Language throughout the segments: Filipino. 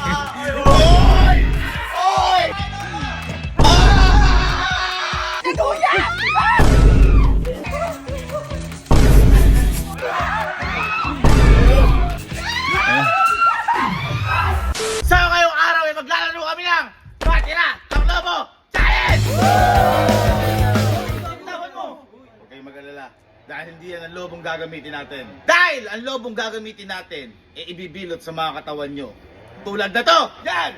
Oy! Oy! So ngayong araw ay maglalaro kami ng Patira ng Lobo Challenge! Huwag kayong mag-alala dahil hindi yan ang lobong gagamitin natin. Dahil ang lobong gagamitin natin ay ibibilot sa mga katawan nyo. Tulad na to! Yan!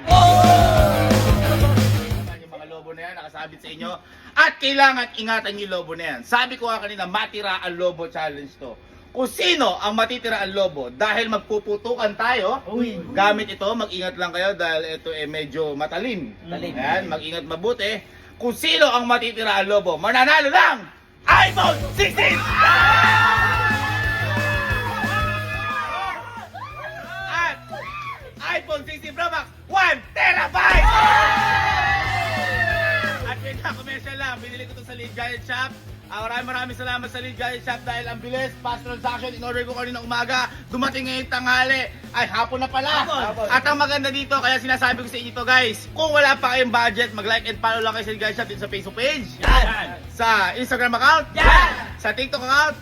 Yung mga lobo na yan nakasabit sa inyo at kailangan ingatan yung lobo na yan. Sabi ko nga kanina, matira ang Lobo Challenge to. Kung sino ang matitira ang lobo dahil magpuputukan tayo gamit ito, mag-ingat lang kayo dahil ito medyo matalim. Ayan, mag-ingat mabuti. Kung sino ang matitira ang lobo, mananalo ng iPhone 16! At iPhone 16 Pro Max 1 terabyte! At wait lang, commercial lang, binili ko ito sa Lead Giant Shop. Maraming salamat sa Lead Giant Shop dahil ang bilis, fast transaction, in-order ko kanina umaga, dumating ngayong tanghali, ay hapon na pala. At ang maganda dito, kaya sinasabi ko sa inyo to guys, kung wala pa kayong budget, mag-like and follow lang kayo sa Lead Giant Shop dito sa Facebook page, sa Instagram account, sa TikTok account,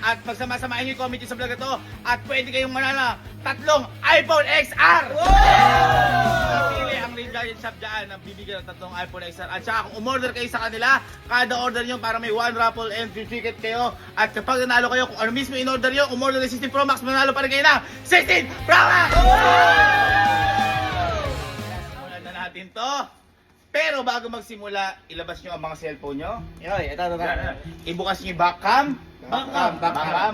at magsama-samahin nyo yung comment sa vlog na to, at pwede kayong manana tatlong iPhone XR! Pili ang Lead Giant Shop dyan ang bibigyan ng tatlong iPhone XR. At saka kung umorder kayo sa kanila, kada order nyo para may one raffle and free ticket kayo. At kapag nanalo kayo, kung ano mismo in-order nyo, umorder ng 16 Pro Max, manalo pa rin kayo ng 16 Pro Max! Simulan na natin to. Pero bago magsimula, ilabas nyo ang mga cellphone nyo. Ito. Ibukas nyo yung backcam. Backcam.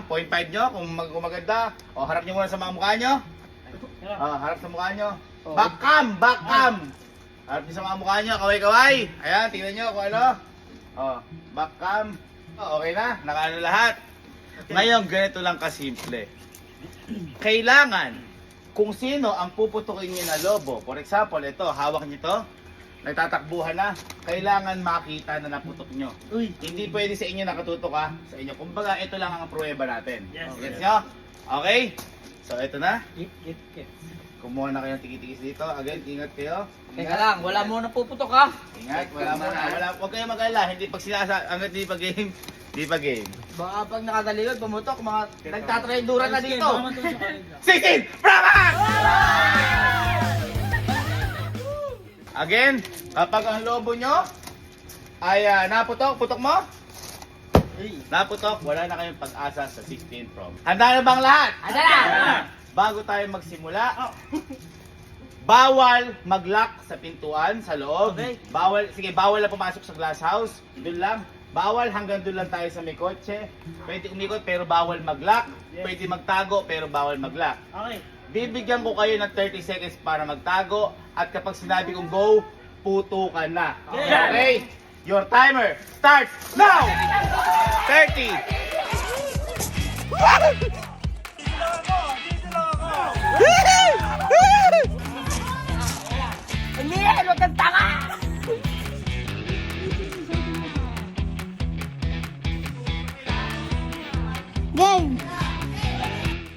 0.5 nyo kung maganda. O harap nyo muna sa mga mukha nyo. Harap sa mukha nyo. Backcam. Harap nyo sa mga mukha nyo. Kaway-kaway. Ayan, tingnan nyo kung ano. Backcam. Okay na. Nakaano lahat. Ngayon, ganito lang kasimple. Kailangan, kung sino ang puputukin nyo na lobo. For example, ito, hawak nyo ito. Nagtatakbuhan na, kailangan makita na naputok nyo. Hindi pwede sa inyo nakatutok sa inyo. Kumbaga, ito lang ang pruweba natin. Gets nyo? Okay? So, ito na. Kumuha na kayo ng tikis dito. Again, ingat kayo. Teka lang, wala mo na puputok ha. Ingat, wala muna. Huwag kayo mag-alala. Hindi pag hanggat hindi pa game. Hindi pa game. Baka pag nakatalikod, pumutok, mga nagtatrayduran na dito. 16! Brava! Again, kapag ang lobo nyo ay putok mo? Naputok, wala na kayong pag-asa sa 16 Pro. Handa na bang lahat? Handa na! Bago tayo magsimula, bawal mag-lock sa pintuan sa loob. Bawal na pumasok sa glass house. Doon lang. Bawal hanggang doon lang tayo sa may kotse. Pwede umikot pero bawal mag-lock. Pwede magtago pero bawal mag-lock. Bibigyan ko kayo ng 30 seconds para magtago at kapag sinabi kong go, putukan na. Okay? Your timer starts now! 30! Emil, huwag kang tanga!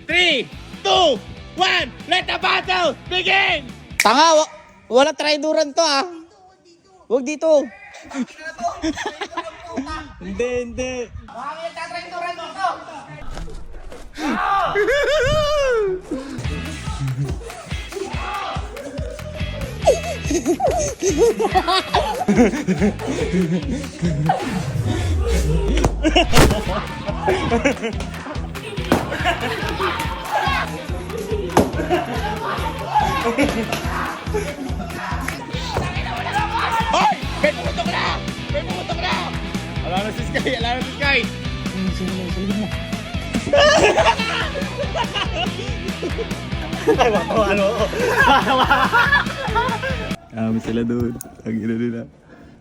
3, 2, 1, let the battle begin! Tanga, wala trayduran to ah. Huwag dito. Hindi. Bakit tatrayduran mo ito? Hoy! May pumutok na! Alam na si Sky! Sila doon. Ang ina nila.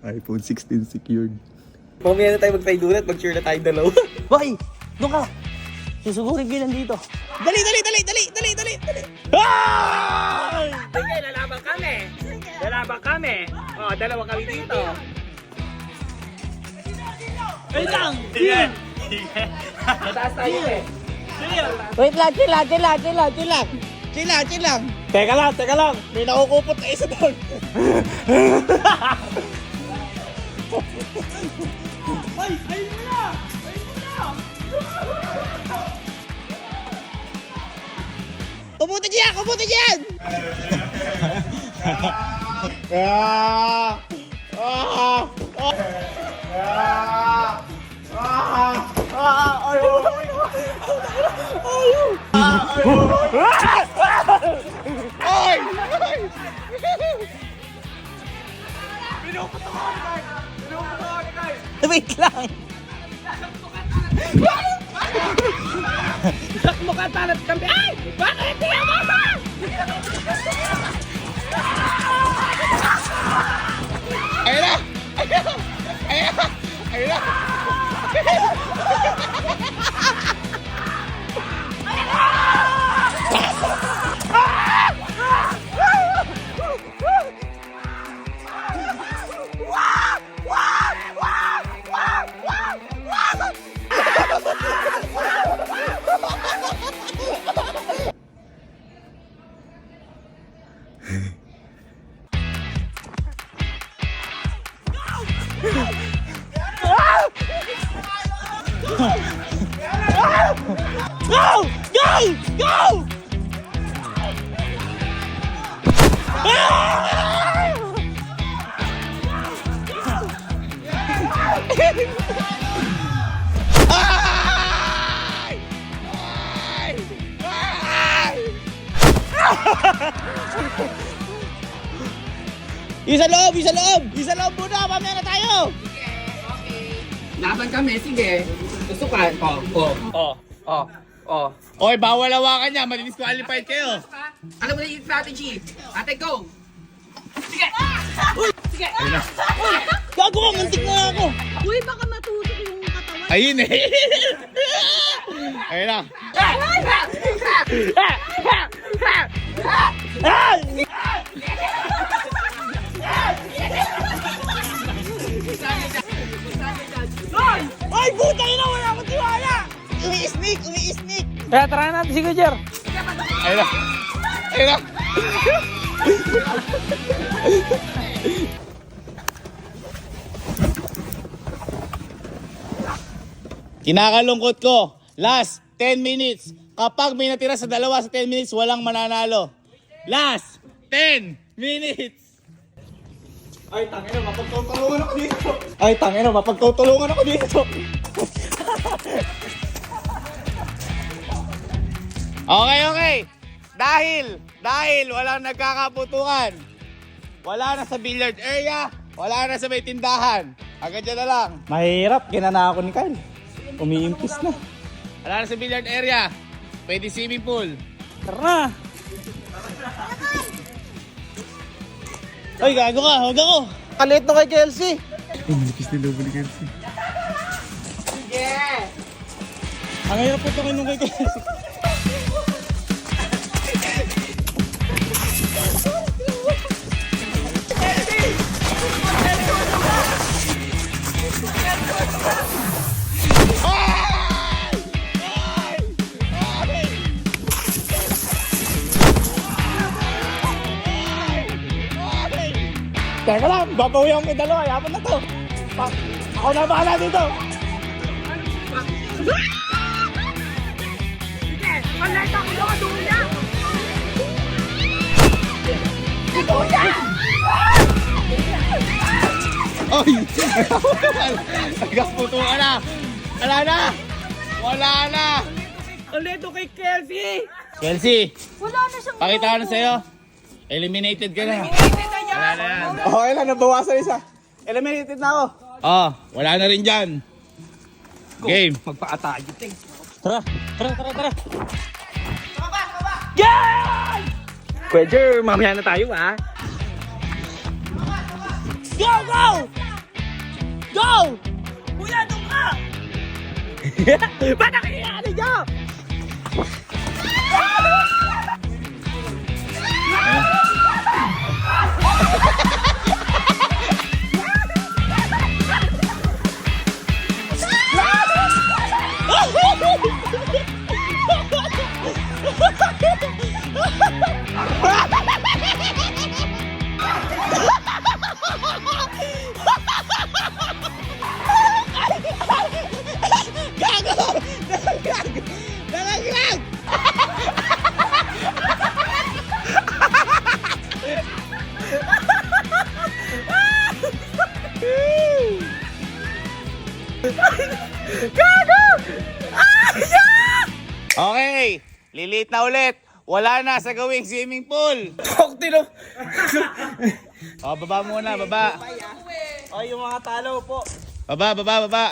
iPhone 16 secured. Mamaya na tayo mag-trayduran, mag-cheer na tayo dalawa. Boy, doon ka. Susugurin ko lang dito. Dali! Sige, lalaban kami. Dalawa kami dito. Wait lang! Mataas tayo eh. Wait lang, chill lang. Chill lang. Teka lang. May nakukupot na isa doon. Kuputi dyan! Wait lang. Sakmo ka talat kami. Ay! Bakit di ako ba? Go! Isa loob muna, mamaya na tayo! Laban kami, sige. Gusto ka? Oy, bawal hawakan niya. Madidisqualified kayo. Alam mo na yung strategy. Ate, go! Gago ka, muntik na ako! Uy, baka matusok yung katawan. Ayun eh. Ayun na. Ay, puta ina, wala akong tiwala! Umi-sneak! Kaya try natin si Kujer. Ayun na. Ayun na. Kinakalungkot ko. Last 10 minutes. Kapag may natira sa dalawa sa 10 minutes, walang mananalo. Last 10 minutes. Ay, tangina, mapagtutulungan ako dito. Okay. Dahil walang nagkakaputukan. Wala na sa billiard area. Wala na sa may tindahan. Agad dyan na lang. Mahirap, ginana ako ni Kyle. Umiimpis na. Wala na sa billiard area. Pwede swimming pool. Tara na! Ay, gago ka, huwag ako! Kalit na kay Kelsey! Ay, malipis na lobo ni Kelsey. Ang hirap po ito nung kay Kelsey. Teka lang, babawi ako may dalawa. Yapon na to. Ako na bahala dito. Sige, maleta ko na kaduya. Kaduya! Oy! Nagkaputukan na! Wala na! Ulit kay Kelsey. Kelsey, Wala na siyang pakita ko na sa'yo. Eliminated ka na. Wala na yan. Okay lang, nabawasan isa. Eliminated na ako. Oh, wala na rin dyan. Game. Magpaatayo. Tara! Yan! Kuya, mamaya na tayo ha. Go! Kuya, doon ka! Ba't nakikiyari niyo? Ha ha ha! Lilit na ulit. Wala na sa gawing swimming pool. Tino. O, baba muna, baba. Ay, yung mga talo po. Baba, baba, baba.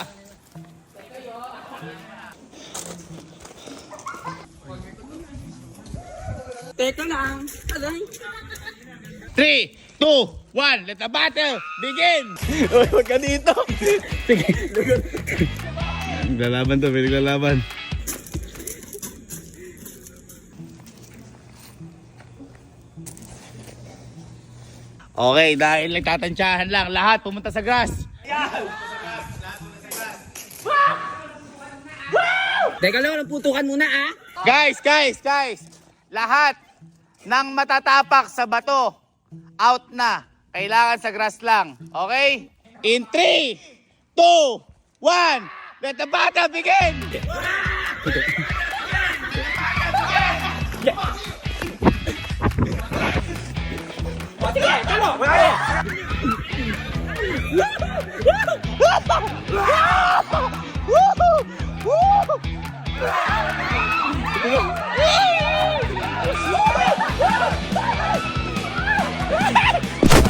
Teka lang. Aray. 3, 2, 1, let the battle begin! Uy, huwag ka dito. Sige. Naglalaban to, may naglalaban. Okay, dahil nagtatansyahan lang, lahat pumunta sa grass. Teka lang, putukan muna ah. Guys! Lahat ng matatapak sa bato, out na. Kailangan sa grass lang. Okay? In 3, 2, 1, let the battle begin!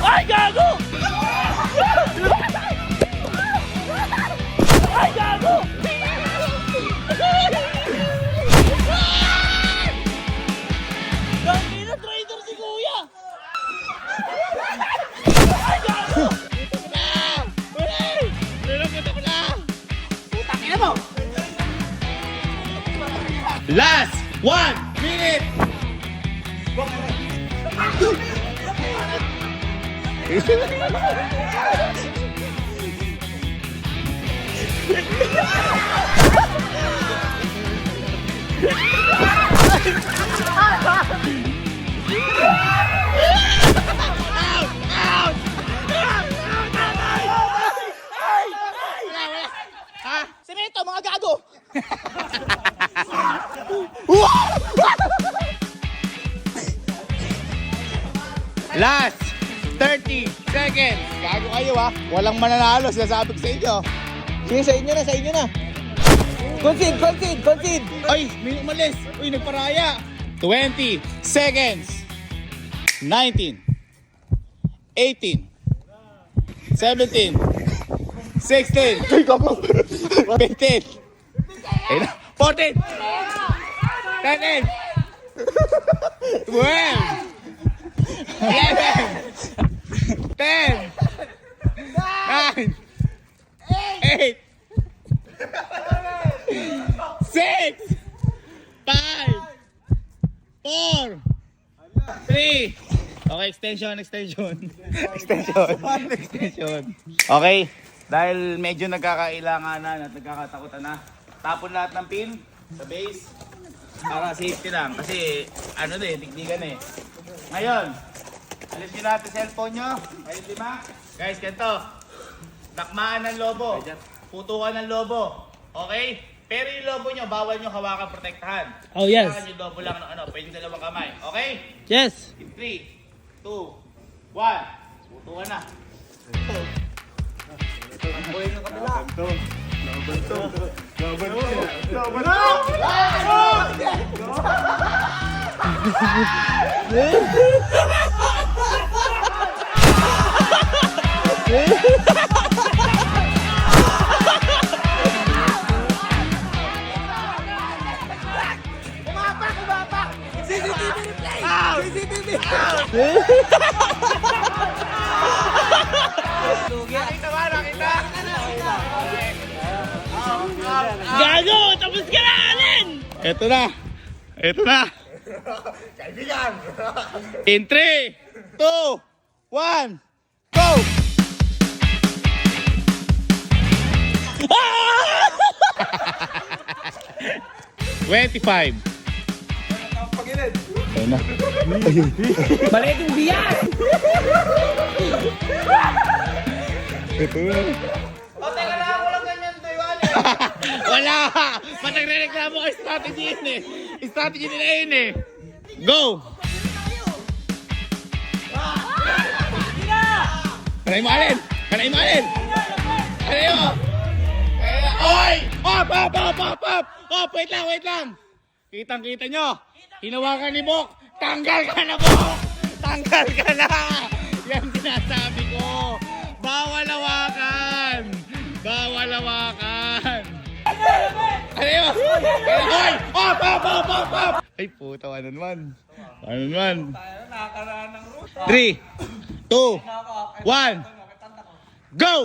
Ay, gago! Ay, gago! Gangina, traitor si Kuya! Ay, gago! Last 1 minute! Semento, mga gago! Last 30 seconds! Gago kayo ha! Walang mananalo, sinasabi ko sa inyo. Sige, sa inyo na. Concede! Ay, may umalis! Uy, nagparaya! 20 seconds! 19 18 17 16 15 14 13 12 11 10 9 8 6 5 4 3 Okay, extension. Okay, dahil medyo nagkakailanganan at nagkakatakutan na, tapon lahat ng pin sa base para safety lang. Kasi, ano digdigan eh. Ngayon, alis nyo natin cellphone nyo. Ngayon, lima. Guys, ganito. Takmaan ng lobo. Putukan ng lobo. Okay? Pero yung lobo nyo, bawal nyo hawakan, protektahan. Oh, yes. Kailangan yung lobo lang ng pwede dalawang kamay. Okay? Yes! 3, 2, 1. Putukan na. Gago! Tapos ka na, Alin! Ito na. Kaibigan. In 3, 2, 1, go! $25. Balik yung biyak! Wala! Ba't nagre-reklamo ka? Strategy yun eh. Strategy nila yun eh. Go! Kanay mo alin! Kanay mo! Oy! Up! Wait lang! Kitang-kita nyo. Hinawakan ni Bok. Tanggal ka na, Bok. Tanggal ka na. Yan sinasabi ko. Bawal hawakan. Bawal hawakan. Ano yun? Hoy! Op! Ay, puta, ano naman? 3, 2, 1, go!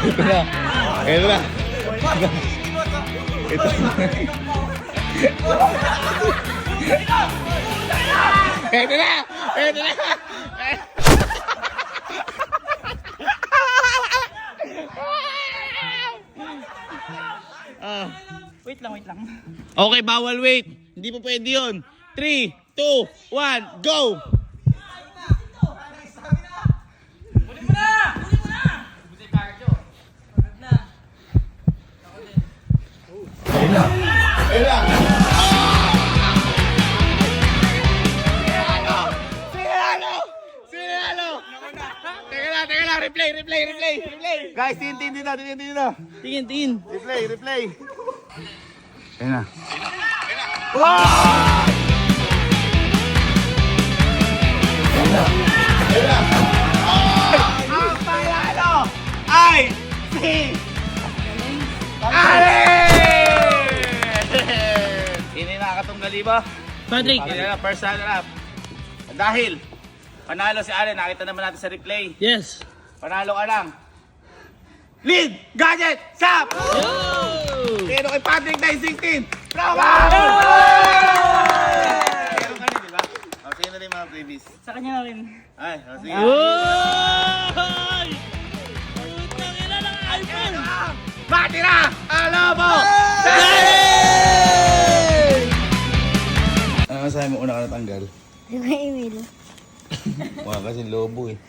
Ito na. Ito na. Ito. Ito na! Ito na! Wait lang. Okay, bawal wait. Hindi po pwede yun. 3, 2, 1, go! Sinalo! Teka lang, replay. Guys, tingin na. Tingin. Replay. Ayun na. Ang panalo ay si Allen! Hindi nakakatunggali ba? Patrick. Hindi na, first runner up. Dahil panalo si Allen, nakita naman natin sa replay. Yes. Panalo ka lang. Lead! Gadget! Sap! Pero kay Patrick 916! Bravo! Meron ka rin, di ba? O, sige na rin mga previous. Sa kanya na rin. Ay, o, sige. Oy! Putang ina ng iPhone! Matira! Alobo! Ano masabi mo una ka natanggal? Email. Wala kasi lobo eh.